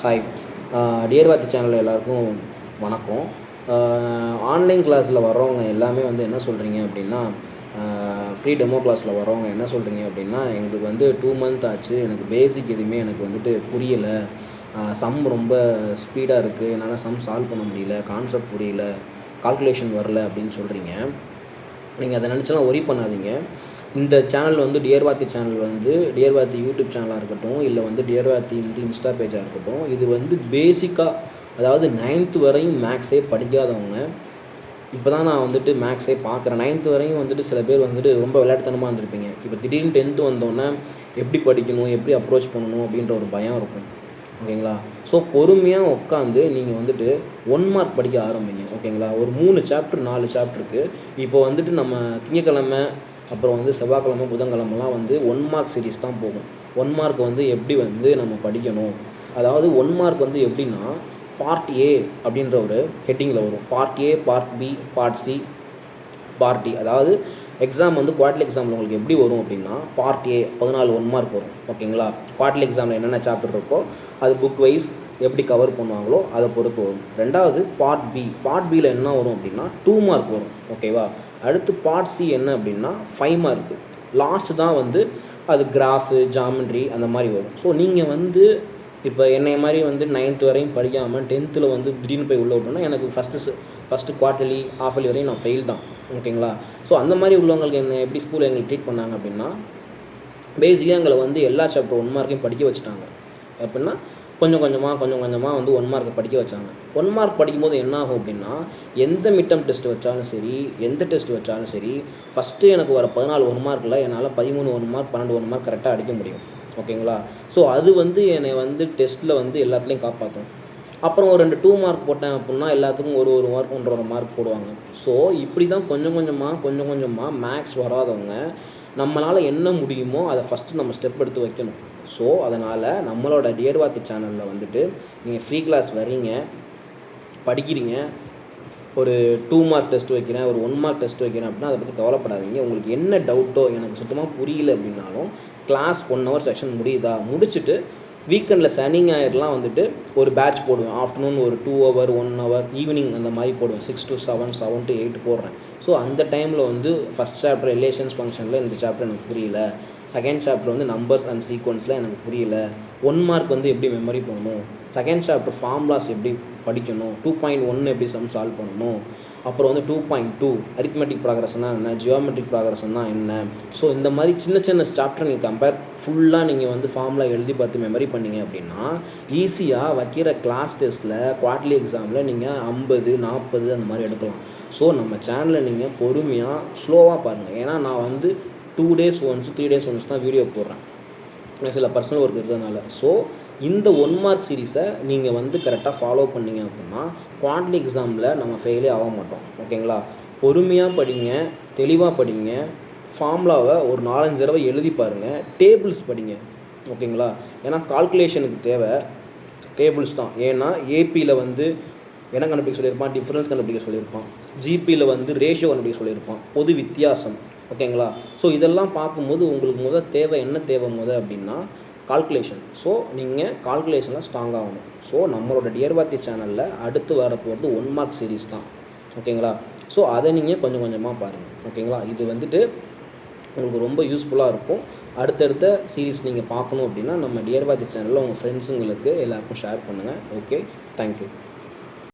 Hi dear வாத்தி channel எல்லாருக்கும் வணக்கம். Online கிளாஸில் வர்றவங்க எல்லாமே வந்து என்ன சொல்கிறீங்க அப்படின்னா, ஃப்ரீ டெமோ கிளாஸில் வர்றவங்க என்ன சொல்கிறீங்க அப்படின்னா, எங்களுக்கு வந்து 2 மந்த் ஆச்சு, எனக்கு பேசிக் எதுவுமே எனக்கு வந்துட்டு புரியலை, சம் ரொம்ப ஸ்பீடாக இருக்குது, என்னால் சம் சால்வ் பண்ண முடியல, கான்செப்ட் புரியல, கால்குலேஷன் வரல அப்படின்னு சொல்கிறீங்க. நீங்கள் அதை நினச்சலாம் ஒரி பண்ணாதீங்க. இந்த சேனல் வந்து டியர் வாத்தி சேனல் வந்து டியர் வாத்தி யூடியூப் சேனலாக இருக்கட்டும், இல்லை வந்து டியர் வாத்தி வந்து இன்ஸ்டா பேஜாக இருக்கட்டும், இது வந்து பேசிக்காக, அதாவது 9th வரையும் மேக்ஸே படிக்காதவங்க, இப்போ தான் நான் வந்துட்டு மேக்ஸே பார்க்குறேன். 9th வரையும் வந்துட்டு சில பேர் வந்துட்டு ரொம்ப விளையாட்டுத்தனமாக இருந்திருப்பீங்க. இப்போ திடீர்னு 10th வந்தோன்னே எப்படி படிக்கணும், எப்படி அப்ரோச் பண்ணணும் அப்படின்ற ஒரு பயம் இருக்கும். ஓகேங்களா? ஸோ பொறுமையாக உட்காந்து நீங்கள் வந்துட்டு 1 மார்க் படிக்க ஆரம்பிங்க. ஓகேங்களா? ஒரு 3 சாப்டர் 4 சாப்டருக்கு இப்போ வந்துட்டு நம்ம திங்கக்கிழமை, அப்புறம் வந்து செவ்வாய்க்கிழமை, புதன்கிழமெல்லாம் வந்து 1 மார்க் சீரிஸ் தான் போகும். 1 மார்க் வந்து எப்படி வந்து நம்ம படிக்கணும், அதாவது 1 மார்க் வந்து எப்படின்னா, பார்ட் ஏ அப்படின்ற ஒரு ஹெட்டிங்கில் வரும். Part A, part B, part C, part D. அதாவது எக்ஸாம் வந்து குவார்ட்டர்லி எக்ஸாமில் உங்களுக்கு எப்படி வரும் அப்படின்னா, பார்ட் ஏ 14 1 மார்க் வரும். ஓகேங்களா? குவார்ட்டர்லி எக்ஸாமில் என்னென்ன சாப்டர் இருக்கோ அது புக் வைஸ் எப்படி கவர் பண்ணுவாங்களோ அதை பொறுத்து வரும். ரெண்டாவது பார்ட் பி. பார்ட் பியில் என்ன வரும் அப்படின்னா 2 மார்க் வரும். ஓகேவா? அடுத்து பார்ட் சி என்ன அப்படின்னா 5 மார்க்கு. லாஸ்ட்டு தான் வந்து அது கிராஃபு, ஜாமெண்ட்ரி அந்த மாதிரி வரும். ஸோ நீங்கள் வந்து இப்போ என்னை மாதிரி வந்து 9th வரையும் படிக்காமல் 10th வந்து திடீர்னு போய் உள்ளே விட்டோன்னா, எனக்கு ஃபஸ்ட்டு குவார்ட்டர்லி, ஹாஃபர்லி வரையும் நான் ஃபெயில் தான். ஓகேங்களா? ஸோ அந்த மாதிரி உள்ளவங்களுக்கு என்ன எப்படி ஸ்கூலில் எங்களுக்கு ட்ரீட் பண்ணாங்க அப்படின்னா, பேசிக்காக எங்களை வந்து எல்லா சாப்டர் 1 மார்க்கையும் படிக்க வச்சுட்டாங்க. எப்படின்னா கொஞ்சம் கொஞ்சமாக வந்து 1 மார்க்கை படிக்க வச்சாங்க. 1 மார்க் படிக்கும்போது என்ன ஆகும் அப்படின்னா, எந்த மிட்டம் டெஸ்ட் வச்சாலும் சரி, எந்த டெஸ்ட் வச்சாலும் சரி, ஃபஸ்ட்டு எனக்கு வர 14 1 மார்க்கில் என்னால் 13 1 மார்க், 12 1 மார்க் கரெக்டாக அடிக்க முடியும். ஓகேங்களா? ஸோ அது வந்து என்னை வந்து டெஸ்ட்டில் வந்து எல்லாத்துலேயும் காப்பாற்றும். அப்புறம் ஒரு 2 2 மார்க் போட்டேன் அப்படின்னா எல்லாத்துக்கும் ஒரு மார்க், 1.5 மார்க் போடுவாங்க. ஸோ இப்படி தான் கொஞ்சம் கொஞ்சமாக மேக்ஸ் வராதவங்க நம்மளால் என்ன முடியுமோ அதை ஃபஸ்ட்டு நம்ம ஸ்டெப் எடுத்து வைக்கணும். ஸோ அதனால் நம்மளோட டியர் வாத்தி சேனலில் வந்துட்டு நீங்கள் ஃப்ரீ கிளாஸ் வரீங்க, படிக்கிறீங்க, ஒரு 2 மார்க் டெஸ்ட் வைக்கிறேன், ஒரு 1 மார்க் டெஸ்ட் வைக்கிறேன் அப்படின்னா அதை பற்றி கவலைப்படாதீங்க. உங்களுக்கு என்ன டவுட்டோ, எனக்கு சுத்தமாக புரியல அப்படின்னாலும், கிளாஸ் 1 ஹவர் செஷன் முடியுதா, முடிச்சுட்டு வீக்கெண்டில் சனி ஞாயிறுலாம் வந்துட்டு ஒரு பேட்ச் போடுவேன். ஆஃப்டர்நூன் ஒரு 2 ஹவர், 1 ஹவர், ஈவினிங் அந்த மாதிரி போடுவேன். 6 to 7, 7 to 8 போடுறேன். ஸோ அந்த டைமில் வந்து ஃபஸ்ட் சாப்டர் ரிலேஷன்ஸ் ஃபங்க்ஷனில் இந்த சாப்டர் எனக்கு புரியல, செகண்ட் சாப்டர் வந்து நம்பர்ஸ் அண்ட் சீக்வன்ஸில் எனக்கு புரியல, 1 மார்க் வந்து எப்படி மெமரி பண்ணணும், செகண்ட் சாப்டர் ஃபார்முலாஸ் எப்படி படிக்கணும், 2.1 எப்படி சம் சால்வ் பண்ணணும், அப்புறம் வந்து 2.2 அரித்மெட்டிக் ப்ராக்ரஷன்னா என்ன, ஜியோமெட்ரிக் ப்ராக்ரஷன்னா என்ன. ஸோ இந்த மாதிரி சின்ன சாப்டர் நீங்கள் ஃபுல்லாக நீங்கள் வந்து ஃபார்முலா எழுதி பார்த்து மெமரி பண்ணிங்க அப்படின்னா, ஈஸியாக வைக்கிற கிளாஸ் டெஸ்ட்டில், குவார்ட்டர்லி எக்ஸாமில் நீங்கள் 50 40 அந்த மாதிரி எடுக்கலாம். ஸோ நம்ம சேனலில் நீங்கள் பொறுமையாக ஸ்லோவாக பாருங்கள். ஏன்னா நான் வந்து 2 days once 3 days once தான் வீடியோ போடுறேன், சில பர்சனல் ஒர்க் இருக்கிறதுனால. ஸோ இந்த 1 மார்க் சீரீஸை நீங்கள் வந்து கரெக்டாக ஃபாலோ பண்ணிங்க அப்படின்னா குவார்ட்டர்லி எக்ஸாமில் நம்ம ஃபெயிலே ஆக மாட்டோம். ஓகேங்களா? பொறுமையாக படிங்க, தெளிவாக படிங்க, ஃபார்முலாவை ஒரு 4-5 தடவை எழுதி பாருங்கள், டேபிள்ஸ் படிங்க. ஓகேங்களா? ஏன்னா கால்குலேஷனுக்கு தேவை டேபிள்ஸ் தான். ஏன்னா ஏபியில் வந்து என்ன கண்டுபிடிக்க சொல்லியிருப்பான், டிஃப்ரென்ஸ் கண்டுபிடிக்க சொல்லியிருப்பான், ஜிபியில் வந்து ரேஷியோ கண்டுபிடிக்க சொல்லியிருப்பான், பொது வித்தியாசம். ஓகேங்களா? ஸோ இதெல்லாம் பார்க்கும்போது உங்களுக்கு தேவை என்ன தேவை அப்படின்னா கால்குலேஷன். ஸோ நீங்கள் கால்குலேஷனில் ஸ்ட்ராங் ஆகணும். ஸோ நம்மளோட டியர் வாத்தி சேனலில் அடுத்து வரப்போகிறது 1 மார்க் சீரீஸ் தான். ஓகேங்களா? ஸோ அதை நீங்கள் கொஞ்சம் கொஞ்சமாக பாருங்கள். ஓகேங்களா? இது வந்துட்டு உங்களுக்கு ரொம்ப யூஸ்ஃபுல்லாக இருக்கும். அடுத்தடுத்த சீரீஸ் நீங்கள் பார்க்கணும் அப்படின்னா நம்ம டியர் வாத்தி சேனலில் உங்கள் ஃப்ரெண்ட்ஸுங்களுக்கு எல்லாருக்கும் ஷேர் பண்ணுங்கள். Okay, thank you.